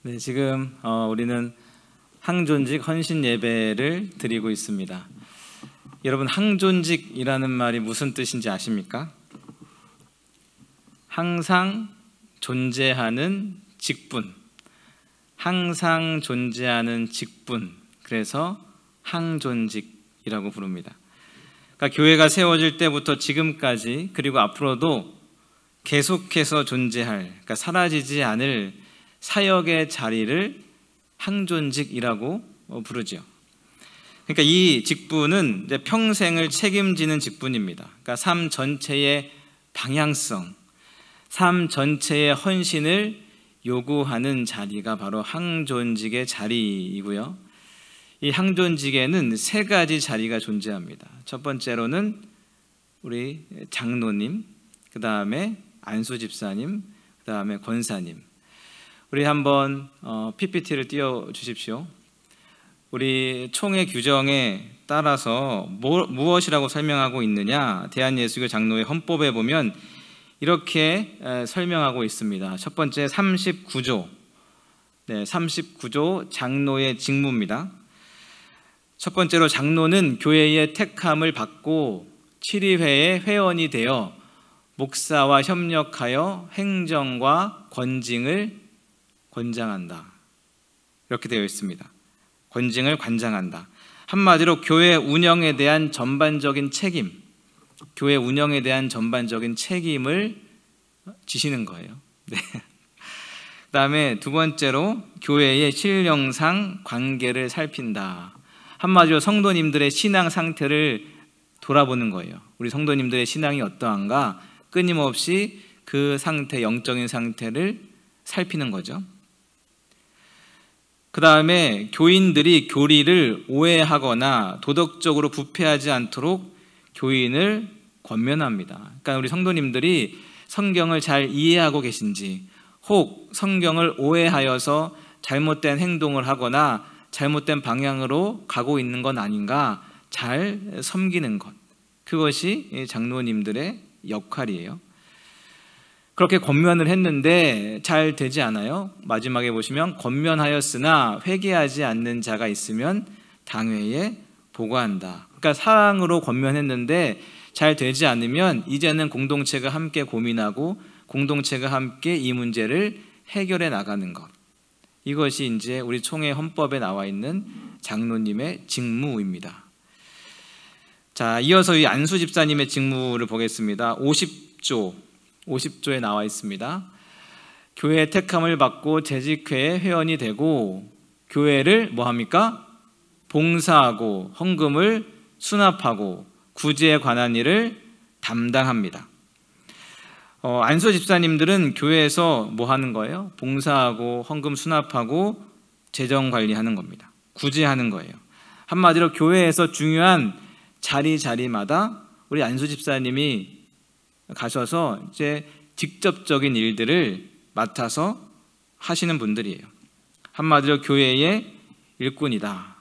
네, 지금 우리는 항존직 헌신 예배를 드리고 있습니다. 여러분, 항존직이라는 말이 무슨 뜻인지 아십니까? 항상 존재하는 직분, 항상 존재하는 직분, 그래서 항존직이라고 부릅니다. 그러니까 교회가 세워질 때부터 지금까지, 그리고 앞으로도 계속해서 존재할, 그러니까 사라지지 않을 사역의 자리를 항존직이라고 부르죠. 그러니까 이 직분은 이제 평생을 책임지는 직분입니다. 그러니까 삶 전체의 방향성, 삶 전체의 헌신을 요구하는 자리가 바로 항존직의 자리이고요. 이 항존직에는 세 가지 자리가 존재합니다. 첫 번째로는 우리 장로님, 그 다음에 안수 집사님, 그 다음에 권사님. 우리 한번 PPT를 띄워주십시오. 우리 총회 규정에 따라서 무엇이라고 설명하고 있느냐, 대한예수교 장로회 헌법에 보면 이렇게 설명하고 있습니다. 첫 번째 39조, 39조 장로의 직무입니다. 첫 번째로 장로는 교회의 택함을 받고 7위회의 회원이 되어 목사와 협력하여 행정과 권징을 권장한다. 이렇게 되어 있습니다. 권징을 관장한다. 한마디로 교회 운영에 대한 전반적인 책임, 교회 운영에 대한 전반적인 책임을 지시는 거예요. 네. 그 다음에 두 번째로 교회의 신령상 관계를 살핀다. 한마디로 성도님들의 신앙 상태를 돌아보는 거예요. 우리 성도님들의 신앙이 어떠한가 끊임없이 그 상태, 영적인 상태를 살피는 거죠. 그 다음에 교인들이 교리를 오해하거나 도덕적으로 부패하지 않도록 교인을 권면합니다. 그러니까 우리 성도님들이 성경을 잘 이해하고 계신지, 혹 성경을 오해하여서 잘못된 행동을 하거나 잘못된 방향으로 가고 있는 건 아닌가 잘 섬기는 것, 그것이 장로님들의 역할이에요. 그렇게 권면을 했는데 잘 되지 않아요. 마지막에 보시면 권면하였으나 회개하지 않는 자가 있으면 당회에 보고한다. 그러니까 사랑으로 권면했는데 잘 되지 않으면 이제는 공동체가 함께 고민하고 공동체가 함께 이 문제를 해결해 나가는 것. 이것이 이제 우리 총회 헌법에 나와 있는 장로님의 직무입니다. 자, 이어서 이 안수 집사님의 직무를 보겠습니다. 50조에 나와 있습니다. 교회 택함을 받고 재직회의 회원이 되고 교회를 뭐합니까? 봉사하고 헌금을 수납하고 구제에 관한 일을 담당합니다. 안수 집사님들은 교회에서 뭐 하는 거예요? 봉사하고 헌금 수납하고 재정 관리하는 겁니다. 구제하는 거예요. 한마디로 교회에서 중요한 자리마다 우리 안수 집사님이 가셔서 이제 직접적인 일들을 맡아서 하시는 분들이에요. 한마디로 교회의 일꾼이다.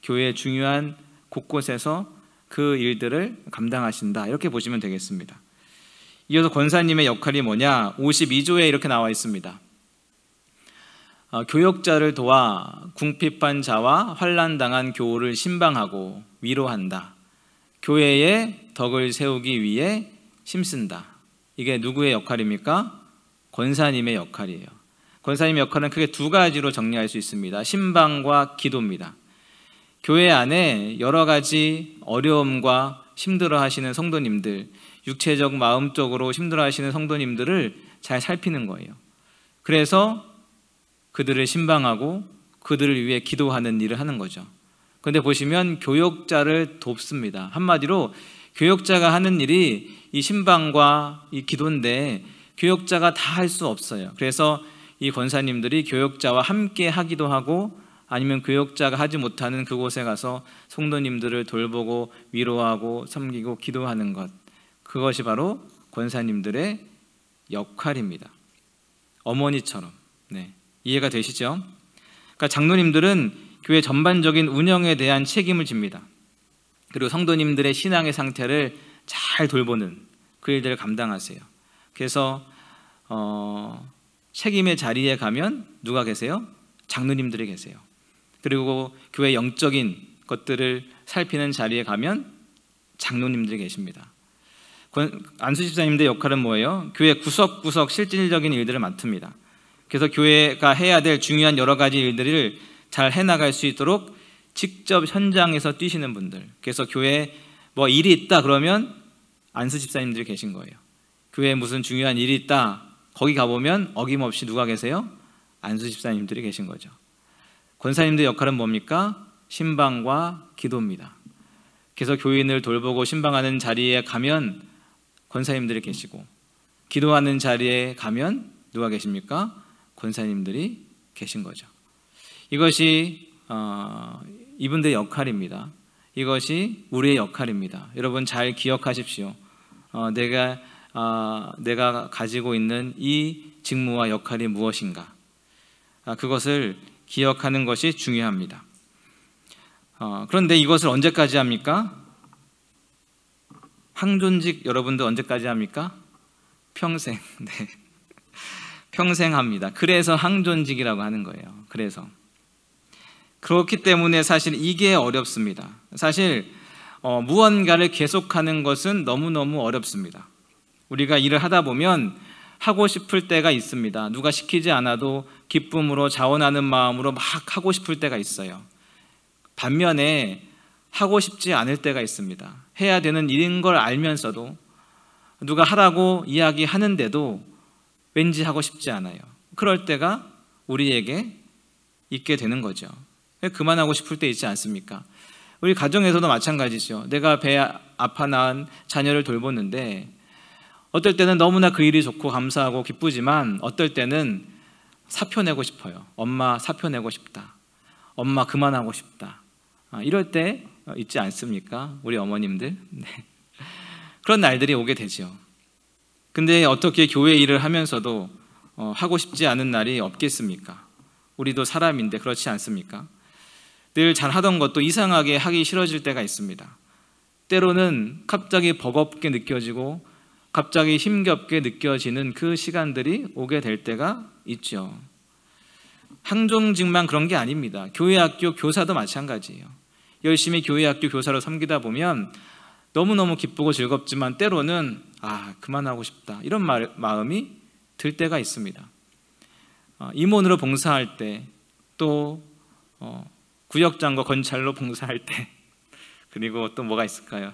교회의 중요한 곳곳에서 그 일들을 감당하신다. 이렇게 보시면 되겠습니다. 이어서 권사님의 역할이 뭐냐? 52조에 이렇게 나와 있습니다. 교역자를 도와 궁핍한 자와 환난당한 교우를 신방하고 위로한다. 교회의 덕을 세우기 위해 힘쓴다. 이게 누구의 역할입니까? 권사님의 역할이에요. 권사님의 역할은 크게 두 가지로 정리할 수 있습니다. 신방과 기도입니다. 교회 안에 여러 가지 어려움과 힘들어 하시는 성도님들, 육체적, 마음적으로 힘들어 하시는 성도님들을 잘 살피는 거예요. 그래서 그들을 신방하고 그들을 위해 기도하는 일을 하는 거죠. 그런데 보시면 교역자를 돕습니다. 한마디로 교역자가 하는 일이 이 신방과 이 기도인데 교역자가 다 할 수 없어요. 그래서 이 권사님들이 교역자와 함께 하기도 하고 아니면 교역자가 하지 못하는 그곳에 가서 성도님들을 돌보고 위로하고 섬기고 기도하는 것, 그것이 바로 권사님들의 역할입니다. 어머니처럼. 네, 이해가 되시죠? 그러니까 장로님들은 교회 전반적인 운영에 대한 책임을 집니다. 그리고 성도님들의 신앙의 상태를 잘 돌보는 그 일들을 감당하세요. 그래서 책임의 자리에 가면 누가 계세요? 장로님들이 계세요. 그리고 교회 영적인 것들을 살피는 자리에 가면 장로님들이 계십니다. 안수 집사님들의 역할은 뭐예요? 교회 구석구석 실질적인 일들을 맡습니다. 그래서 교회가 해야 될 중요한 여러 가지 일들을 잘 해나갈 수 있도록 직접 현장에서 뛰시는 분들. 그래서 교회에 뭐 일이 있다 그러면 안수 집사님들이 계신 거예요. 교회에 무슨 중요한 일이 있다, 거기 가보면 어김없이 누가 계세요? 안수 집사님들이 계신 거죠. 권사님들의 역할은 뭡니까? 신방과 기도입니다. 그래서 교인을 돌보고 신방하는 자리에 가면 권사님들이 계시고, 기도하는 자리에 가면 누가 계십니까? 권사님들이 계신 거죠. 이것이 이분들의 역할입니다. 이것이 우리의 역할입니다. 여러분 잘 기억하십시오. 내가 가지고 있는 이 직무와 역할이 무엇인가, 그것을 기억하는 것이 중요합니다. 그런데 이것을 언제까지 합니까? 항존직 여러분들 언제까지 합니까? 평생. 네. 평생 합니다. 그래서 항존직이라고 하는 거예요. 그래서 그렇기 때문에 사실 이게 어렵습니다. 사실 무언가를 계속하는 것은 너무너무 어렵습니다. 우리가 일을 하다 보면 하고 싶을 때가 있습니다. 누가 시키지 않아도 기쁨으로 자원하는 마음으로 막 하고 싶을 때가 있어요. 반면에 하고 싶지 않을 때가 있습니다. 해야 되는 일인 걸 알면서도 누가 하라고 이야기하는데도 왠지 하고 싶지 않아요. 그럴 때가 우리에게 있게 되는 거죠. 그만하고 싶을 때 있지 않습니까? 우리 가정에서도 마찬가지죠. 내가 배 아파 낳은 자녀를 돌보는데 어떨 때는 너무나 그 일이 좋고 감사하고 기쁘지만 어떨 때는 사표 내고 싶어요. 엄마 사표 내고 싶다. 엄마 그만하고 싶다. 이럴 때 있지 않습니까? 우리 어머님들. 네. 그런 날들이 오게 되죠. 근데 어떻게 교회 일을 하면서도 하고 싶지 않은 날이 없겠습니까? 우리도 사람인데 그렇지 않습니까? 늘 잘하던 것도 이상하게 하기 싫어질 때가 있습니다. 때로는 갑자기 버겁게 느껴지고 갑자기 힘겹게 느껴지는 그 시간들이 오게 될 때가 있죠. 항종직만 그런 게 아닙니다. 교회학교 교사도 마찬가지예요. 열심히 교회학교 교사로 섬기다 보면 너무너무 기쁘고 즐겁지만 때로는 그만하고 싶다 이런 마음이 들 때가 있습니다. 임원으로 봉사할 때, 또 구역장과 건찰로 봉사할 때, 그리고 또 뭐가 있을까요?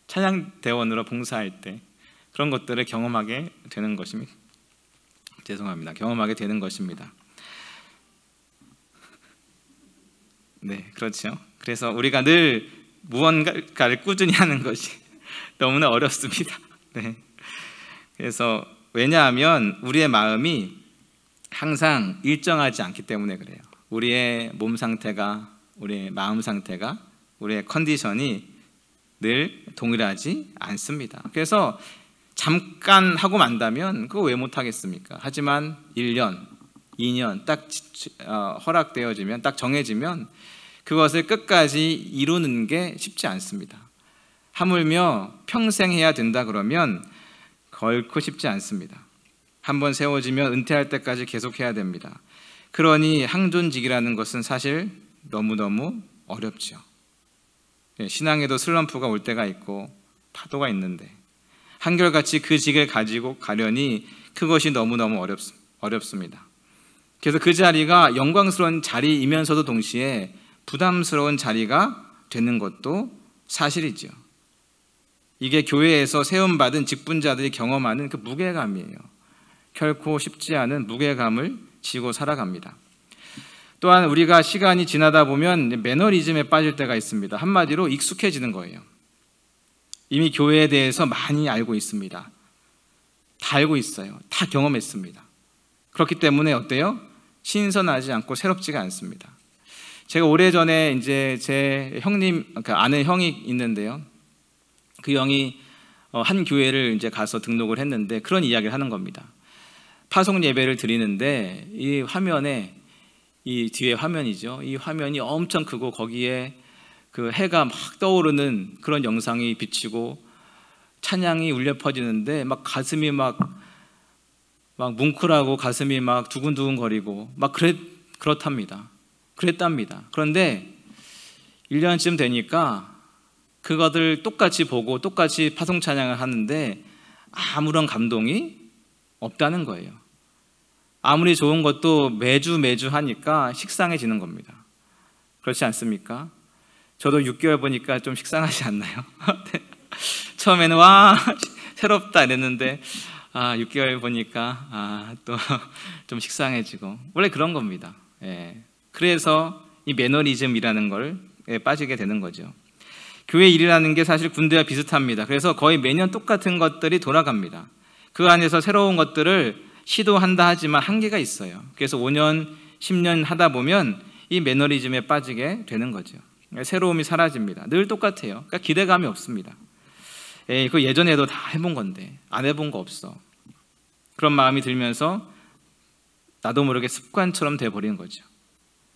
찬양대원으로 봉사할 때, 그런 것들을 경험하게 되는 것입니다. 경험하게 되는 것입니다. 네, 그렇죠. 그래서 우리가 늘 무언가를 꾸준히 하는 것이 너무나 어렵습니다. 네. 그래서 왜냐하면 우리의 마음이 항상 일정하지 않기 때문에 그래요. 우리의 몸 상태가, 우리의 마음 상태가, 우리의 컨디션이 늘 동일하지 않습니다. 그래서 잠깐 하고 만다면 그거 왜 못하겠습니까? 하지만 1년, 2년 딱 허락되어지면, 딱 정해지면 그것을 끝까지 이루는 게 쉽지 않습니다. 하물며 평생 해야 된다 그러면 결코 쉽지 않습니다. 한번 세워지면 은퇴할 때까지 계속해야 됩니다. 그러니 항존직이라는 것은 사실 너무너무 어렵죠. 신앙에도 슬럼프가 올 때가 있고 파도가 있는데 한결같이 그 직을 가지고 가려니 그것이 너무너무 어렵습니다. 그래서 그 자리가 영광스러운 자리이면서도 동시에 부담스러운 자리가 되는 것도 사실이죠. 이게 교회에서 세움받은 직분자들이 경험하는 그 무게감이에요. 결코 쉽지 않은 무게감을 지고 살아갑니다. 또한 우리가 시간이 지나다 보면 매너리즘에 빠질 때가 있습니다. 한마디로 익숙해지는 거예요. 이미 교회에 대해서 많이 알고 있습니다. 다 알고 있어요. 다 경험했습니다. 그렇기 때문에 어때요? 신선하지 않고 새롭지가 않습니다. 제가 오래전에 이제 제 형님, 아는 형이 있는데요. 그 형이 한 교회를 이제 가서 등록을 했는데 그런 이야기를 하는 겁니다. 파송 예배를 드리는데 이 화면에, 이 뒤에 화면이죠. 이 화면이 엄청 크고 거기에 그 해가 막 떠오르는 그런 영상이 비치고 찬양이 울려 퍼지는데 막 가슴이 막 뭉클하고 가슴이 막 두근두근거리고 막 그렇답니다. 그랬답니다. 그런데 1년쯤 되니까 그것을 똑같이 보고 똑같이 파송 찬양을 하는데 아무런 감동이 없다는 거예요. 아무리 좋은 것도 매주 하니까 식상해지는 겁니다. 그렇지 않습니까? 저도 6개월 보니까 좀 식상하지 않나요? 처음에는 와 새롭다 이랬는데 6개월 보니까 또 좀 식상해지고 원래 그런 겁니다. 예. 그래서 이 매너리즘이라는 걸 빠지게 되는 거죠. 교회 일이라는 게 사실 군대와 비슷합니다. 그래서 거의 매년 똑같은 것들이 돌아갑니다. 그 안에서 새로운 것들을 시도한다 하지만 한계가 있어요. 그래서 5년, 10년 하다 보면 이 매너리즘에 빠지게 되는 거죠. 새로움이 사라집니다. 늘 똑같아요. 그러니까 기대감이 없습니다. 그 예전에도 다 해본 건데 안 해본 거 없어. 그런 마음이 들면서 나도 모르게 습관처럼 돼버리는 거죠.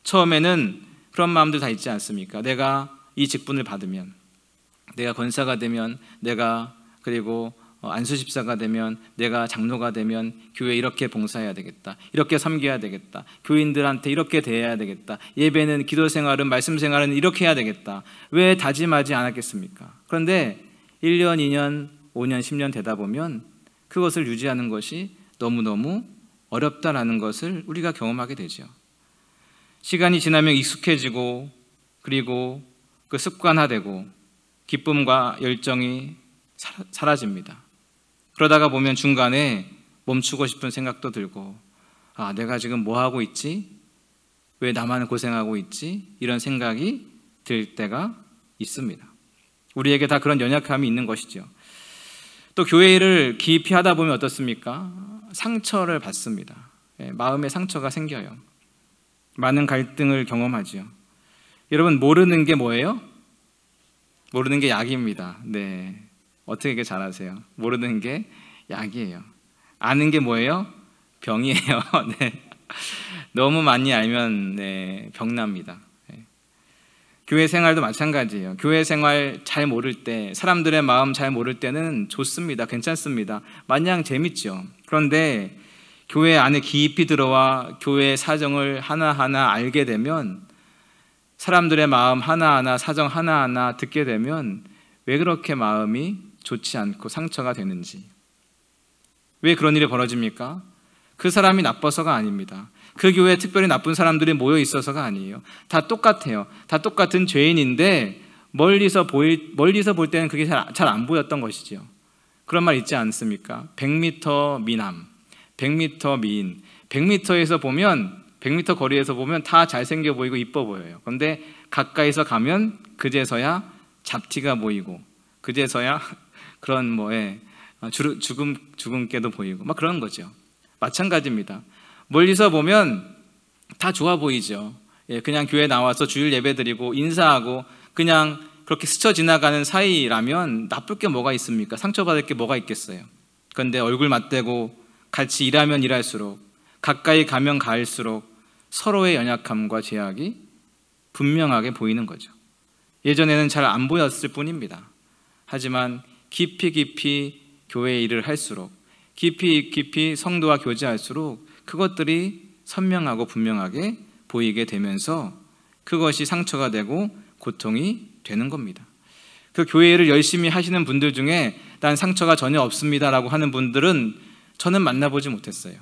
처음에는 그런 마음들 다 있지 않습니까? 내가 이 직분을 받으면, 내가 권사가 되면, 내가 그리고 안수집사가 되면, 내가 장로가 되면 교회 이렇게 봉사해야 되겠다, 이렇게 섬겨야 되겠다, 교인들한테 이렇게 대해야 되겠다, 예배는, 기도 생활은, 말씀 생활은 이렇게 해야 되겠다. 왜 다짐하지 않았겠습니까? 그런데 1년, 2년, 5년, 10년 되다 보면 그것을 유지하는 것이 너무너무 어렵다라는 것을 우리가 경험하게 되죠. 시간이 지나면 익숙해지고 그리고 그 습관화되고 기쁨과 열정이 사라집니다. 그러다가 보면 중간에 멈추고 싶은 생각도 들고 내가 지금 뭐 하고 있지? 왜 나만 고생하고 있지? 이런 생각이 들 때가 있습니다. 우리에게 다 그런 연약함이 있는 것이죠. 또 교회 일을 깊이 하다 보면 어떻습니까? 상처를 받습니다. 마음에 상처가 생겨요. 많은 갈등을 경험하죠. 여러분, 모르는 게 뭐예요? 모르는 게 약입니다. 네, 어떻게 잘 아세요? 모르는 게 약이에요. 아는 게 뭐예요? 병이에요. 네. 너무 많이 알면 병납니다. 교회 생활도 마찬가지예요. 교회 생활 잘 모를 때, 사람들의 마음 잘 모를 때는 좋습니다. 괜찮습니다. 마냥 재밌죠. 그런데 교회 안에 깊이 들어와 교회의 사정을 하나하나 알게 되면, 사람들의 마음 하나하나, 사정 하나하나 듣게 되면 왜 그렇게 마음이 좋지 않고 상처가 되는지, 왜 그런 일이 벌어집니까? 그 사람이 나빠서가 아닙니다. 그 교회에 특별히 나쁜 사람들이 모여 있어서가 아니에요. 다 똑같아요. 다 똑같은 죄인인데 멀리서 볼 때는 그게 잘 안 보였던 것이죠. 그런 말 있지 않습니까? 100m 미남, 100m 미인. 100m에서 보면, 100m 거리에서 보면 다 잘생겨 보이고 이뻐 보여요. 그런데 가까이서 가면 그제서야 잡티가 보이고, 그제서야 그런 주근깨도 보이고 막 그런 거죠. 마찬가지입니다. 멀리서 보면 다 좋아 보이죠. 그냥 교회 나와서 주일 예배 드리고 인사하고 그냥 그렇게 스쳐 지나가는 사이라면 나쁠 게 뭐가 있습니까? 상처받을 게 뭐가 있겠어요? 그런데 얼굴 맞대고 같이 일하면 일할수록, 가까이 가면 갈수록 서로의 연약함과 제약이 분명하게 보이는 거죠. 예전에는 잘 안 보였을 뿐입니다. 하지만 깊이 교회 일을 할수록, 깊이 성도와 교제할수록 그것들이 선명하고 분명하게 보이게 되면서 그것이 상처가 되고 고통이 되는 겁니다. 그 교회 일을 열심히 하시는 분들 중에 난 상처가 전혀 없습니다라고 하는 분들은 저는 만나보지 못했어요.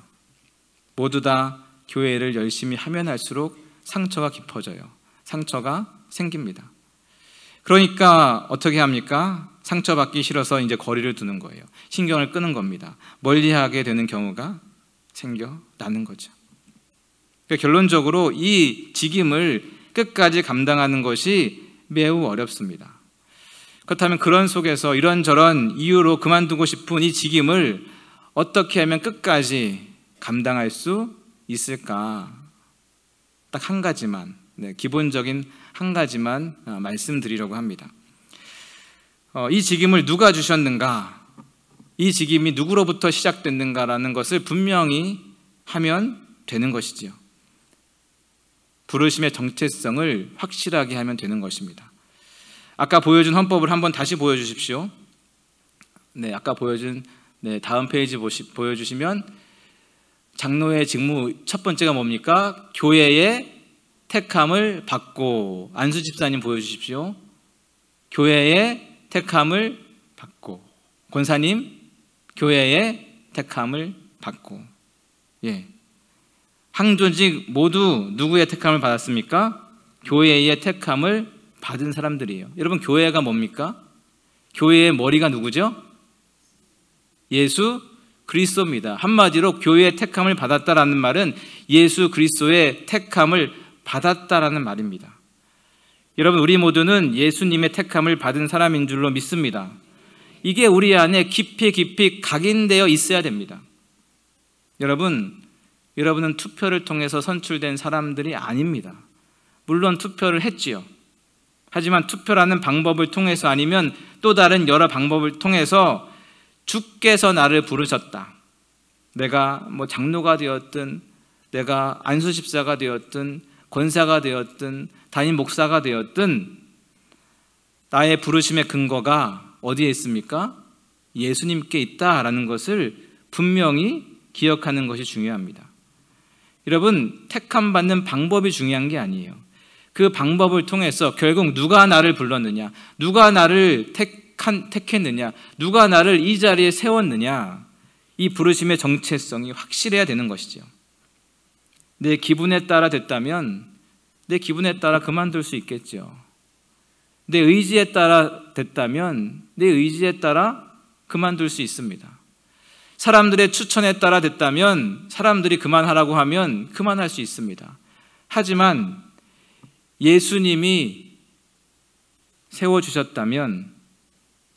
모두 다 교회 일을 열심히 하면 할수록 상처가 깊어져요. 상처가 생깁니다. 그러니까 어떻게 합니까? 상처받기 싫어서 이제 거리를 두는 거예요. 신경을 끄는 겁니다. 멀리하게 되는 경우가 생겨나는 거죠. 그러니까 결론적으로 이 직임을 끝까지 감당하는 것이 매우 어렵습니다. 그렇다면 그런 속에서 이런저런 이유로 그만두고 싶은 이 직임을 어떻게 하면 끝까지 감당할 수 있을까? 딱 한 가지만, 기본적인 한 가지만 말씀드리려고 합니다. 이 직임을 누가 주셨는가? 이 직임이 누구로부터 시작됐는가라는 것을 분명히 하면 되는 것이지요. 부르심의 정체성을 확실하게 하면 되는 것입니다. 아까 보여준 헌법을 한번 다시 보여주십시오. 아까 보여준 다음 페이지 보여주시면 장로의 직무 첫 번째가 뭡니까? 교회의 택함을 받고. 안수 집사님 보여주십시오. 교회의 택함을 받고. 권사님, 교회의 택함을 받고. 예. 항조직 모두 누구의 택함을 받았습니까? 교회의 택함을 받은 사람들이에요. 여러분, 교회가 뭡니까? 교회의 머리가 누구죠? 예수 그리스도입니다. 한마디로 교회의 택함을 받았다라는 말은 예수 그리스도의 택함을 받았다라는 말입니다. 여러분, 우리 모두는 예수님의 택함을 받은 사람인 줄로 믿습니다. 이게 우리 안에 깊이 각인되어 있어야 됩니다. 여러분은 투표를 통해서 선출된 사람들이 아닙니다. 물론 투표를 했지요. 하지만 투표라는 방법을 통해서 아니면 또 다른 여러 방법을 통해서 주께서 나를 부르셨다. 내가 장로가 되었든, 내가 안수집사가 되었든, 권사가 되었든, 담임 목사가 되었든, 나의 부르심의 근거가 어디에 있습니까? 예수님께 있다라는 것을 분명히 기억하는 것이 중요합니다. 여러분, 택함 받는 방법이 중요한 게 아니에요. 그 방법을 통해서 결국 누가 나를 불렀느냐, 누가 나를 택했느냐, 누가 나를 이 자리에 세웠느냐, 이 부르심의 정체성이 확실해야 되는 것이죠. 내 기분에 따라 됐다면 내 기분에 따라 그만둘 수 있겠죠. 내 의지에 따라 됐다면 내 의지에 따라 그만둘 수 있습니다. 사람들의 추천에 따라 됐다면 사람들이 그만하라고 하면 그만할 수 있습니다. 하지만 예수님이 세워주셨다면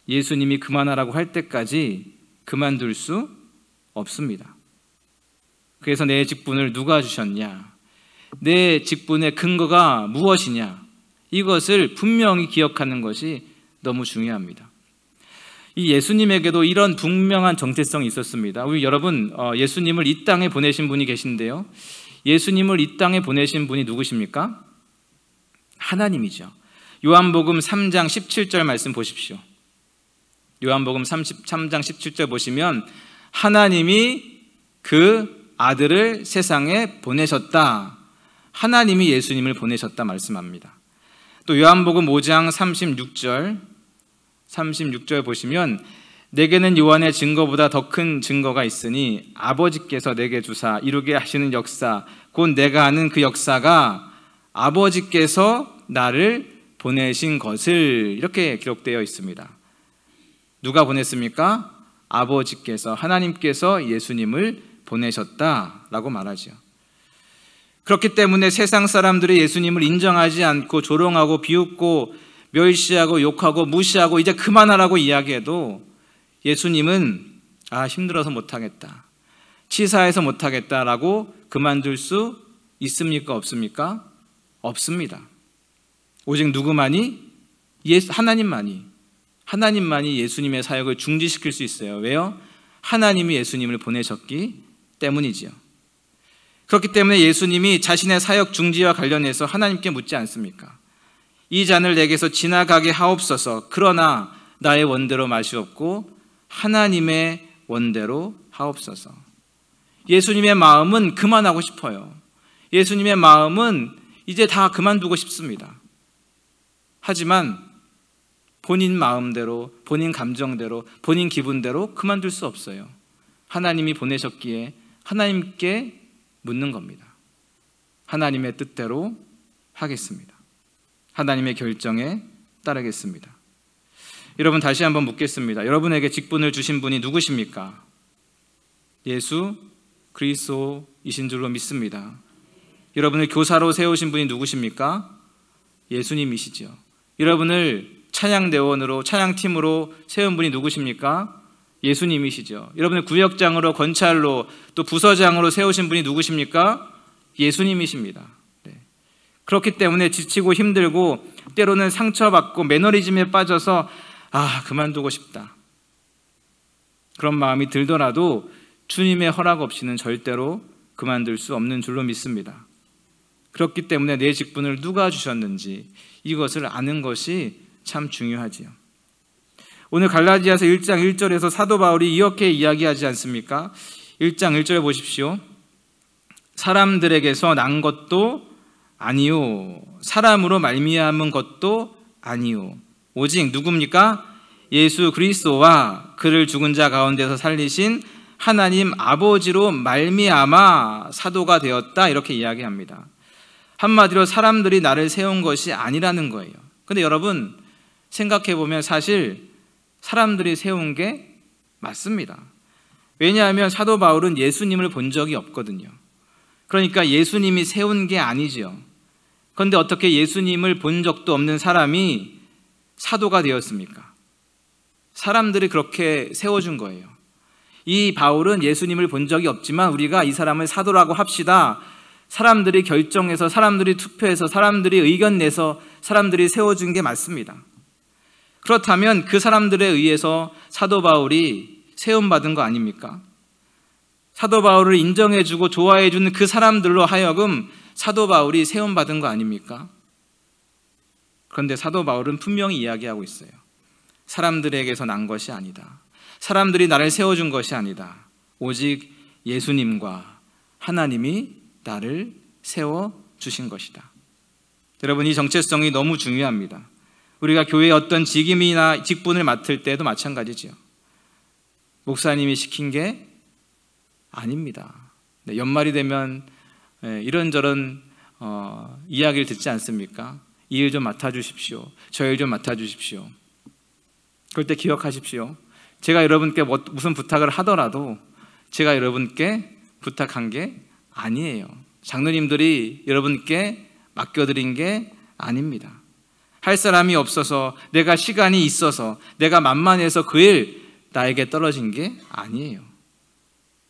예수님이 그만하라고 할 때까지 그만둘 수 없습니다. 그래서 내 직분을 누가 주셨냐, 내 직분의 근거가 무엇이냐, 이것을 분명히 기억하는 것이 너무 중요합니다. 이 예수님에게도 이런 분명한 정체성이 있었습니다. 우리 여러분, 예수님을 이 땅에 보내신 분이 계신데요, 예수님을 이 땅에 보내신 분이 누구십니까? 하나님이죠. 요한복음 3장 17절 말씀 보십시오. 요한복음 3장 17절 보시면 하나님이 그 아들을 세상에 보내셨다. 하나님이 예수님을 보내셨다 말씀합니다. 또 요한복음 5장 36절 보시면 내게는 요한의 증거보다 더 큰 증거가 있으니 아버지께서 내게 주사 이루게 하시는 역사, 곧 내가 아는 그 역사가 아버지께서 나를 보내신 것을, 이렇게 기록되어 있습니다. 누가 보냈습니까? 아버지께서, 하나님께서 예수님을 보내셨다라고 말하죠. 그렇기 때문에 세상 사람들이 예수님을 인정하지 않고 조롱하고 비웃고 멸시하고 욕하고 무시하고 이제 그만하라고 이야기해도 예수님은 힘들어서 못하겠다, 치사해서 못하겠다라고 그만둘 수 있습니까? 없습니까? 없습니다. 오직 누구만이? 하나님만이 예수님의 사역을 중지시킬 수 있어요. 왜요? 하나님이 예수님을 보내셨기 때문이지요. 그렇기 때문에 예수님이 자신의 사역 중지와 관련해서 하나님께 묻지 않습니까? 이 잔을 내게서 지나가게 하옵소서. 그러나 나의 원대로 마시옵고 하나님의 원대로 하옵소서. 예수님의 마음은 그만하고 싶어요. 예수님의 마음은 이제 다 그만두고 싶습니다. 하지만 본인 마음대로, 본인 감정대로, 본인 기분대로 그만둘 수 없어요. 하나님이 보내셨기에 하나님께 묻는 겁니다. 하나님의 뜻대로 하겠습니다. 하나님의 결정에 따르겠습니다. 여러분, 다시 한번 묻겠습니다. 여러분에게 직분을 주신 분이 누구십니까? 예수 그리스도이신 줄로 믿습니다. 여러분을 교사로 세우신 분이 누구십니까? 예수님이시죠. 여러분을 찬양대원으로, 찬양팀으로 세운 분이 누구십니까? 예수님이시죠. 여러분을 구역장으로, 권찰로, 또 부서장으로 세우신 분이 누구십니까? 예수님이십니다. 네. 그렇기 때문에 지치고 힘들고 때로는 상처받고 매너리즘에 빠져서 그만두고 싶다, 그런 마음이 들더라도 주님의 허락 없이는 절대로 그만둘 수 없는 줄로 믿습니다. 그렇기 때문에 내 직분을 누가 주셨는지 이것을 아는 것이 참 중요하지요. 오늘 갈라디아서 1장 1절에서 사도 바울이 이렇게 이야기하지 않습니까? 1장 1절 보십시오. 사람들에게서 난 것도 아니요, 사람으로 말미암은 것도 아니요, 오직 누굽니까? 예수 그리스도와 그를 죽은 자 가운데서 살리신 하나님 아버지로 말미암아 사도가 되었다, 이렇게 이야기합니다. 한마디로 사람들이 나를 세운 것이 아니라는 거예요. 근데 여러분 생각해 보면 사실 사람들이 세운 게 맞습니다. 왜냐하면 사도 바울은 예수님을 본 적이 없거든요. 그러니까 예수님이 세운 게 아니죠. 그런데 어떻게 예수님을 본 적도 없는 사람이 사도가 되었습니까? 사람들이 그렇게 세워준 거예요. 이 바울은 예수님을 본 적이 없지만 우리가 이 사람을 사도라고 합시다. 사람들이 결정해서, 사람들이 투표해서, 사람들이 의견 내서 사람들이 세워준 게 맞습니다. 그렇다면 그 사람들에 의해서 사도 바울이 세움받은 거 아닙니까? 사도 바울을 인정해주고 좋아해주는 그 사람들로 하여금 사도 바울이 세움받은 거 아닙니까? 그런데 사도 바울은 분명히 이야기하고 있어요. 사람들에게서 난 것이 아니다. 사람들이 나를 세워준 것이 아니다. 오직 예수님과 하나님이 나를 세워주신 것이다. 여러분, 이 정체성이 너무 중요합니다. 우리가 교회의 어떤 직임이나 직분을 맡을 때도 마찬가지죠. 목사님이 시킨 게 아닙니다. 연말이 되면 이런저런 이야기를 듣지 않습니까? 이 일 좀 맡아주십시오. 저 일 좀 맡아주십시오. 그럴 때 기억하십시오. 제가 여러분께 무슨 부탁을 하더라도 제가 여러분께 부탁한 게 아니에요. 장로님들이 여러분께 맡겨드린 게 아닙니다. 할 사람이 없어서, 내가 시간이 있어서, 내가 만만해서 그 일 나에게 떨어진 게 아니에요.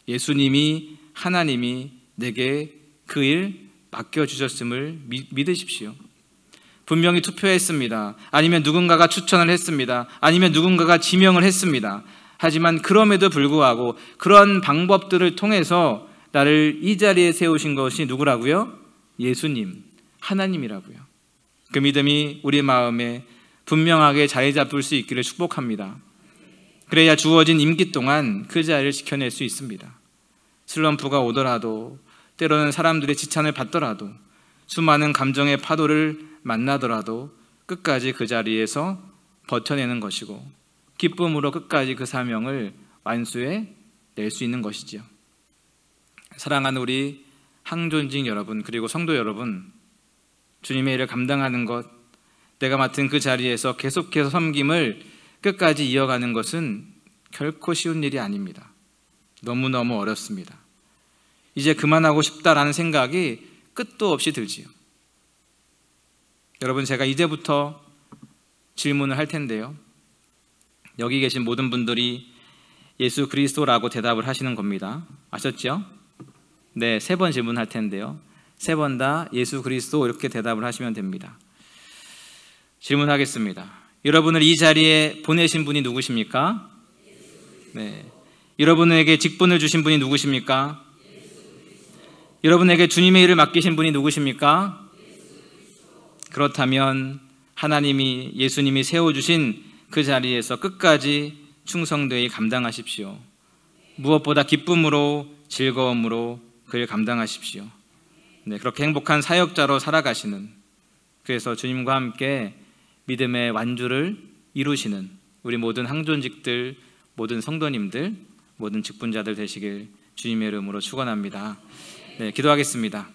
예수님이, 하나님이 내게 그 일 맡겨주셨음을 믿으십시오. 분명히 투표했습니다. 아니면 누군가가 추천을 했습니다. 아니면 누군가가 지명을 했습니다. 하지만 그럼에도 불구하고 그런 방법들을 통해서 나를 이 자리에 세우신 것이 누구라고요? 예수님, 하나님이라고요. 그 믿음이 우리 마음에 분명하게 자리 잡을 수 있기를 축복합니다. 그래야 주어진 임기 동안 그 자리를 지켜낼 수 있습니다. 슬럼프가 오더라도, 때로는 사람들의 지탄을 받더라도, 수많은 감정의 파도를 만나더라도 끝까지 그 자리에서 버텨내는 것이고, 기쁨으로 끝까지 그 사명을 완수해 낼 수 있는 것이지요. 사랑하는 우리 항존직 여러분, 그리고 성도 여러분, 주님의 일을 감당하는 것, 내가 맡은 그 자리에서 계속해서 섬김을 끝까지 이어가는 것은 결코 쉬운 일이 아닙니다. 너무너무 어렵습니다. 이제 그만하고 싶다라는 생각이 끝도 없이 들지요. 여러분, 제가 이제부터 질문을 할 텐데요, 여기 계신 모든 분들이 예수 그리스도라고 대답을 하시는 겁니다. 아셨죠? 네, 3번 질문할 텐데요, 3번 다 예수 그리스도 이렇게 대답을 하시면 됩니다. 질문하겠습니다. 여러분을 이 자리에 보내신 분이 누구십니까? 네. 여러분에게 직분을 주신 분이 누구십니까? 여러분에게 주님의 일을 맡기신 분이 누구십니까? 그렇다면 하나님이, 예수님이 세워주신 그 자리에서 끝까지 충성되이 감당하십시오. 무엇보다 기쁨으로, 즐거움으로 그를 감당하십시오. 네, 그렇게 행복한 사역자로 살아가시는, 그래서 주님과 함께 믿음의 완주를 이루시는 우리 모든 항존직들, 모든 성도님들, 모든 직분자들 되시길 주님의 이름으로 축원합니다. 네, 기도하겠습니다.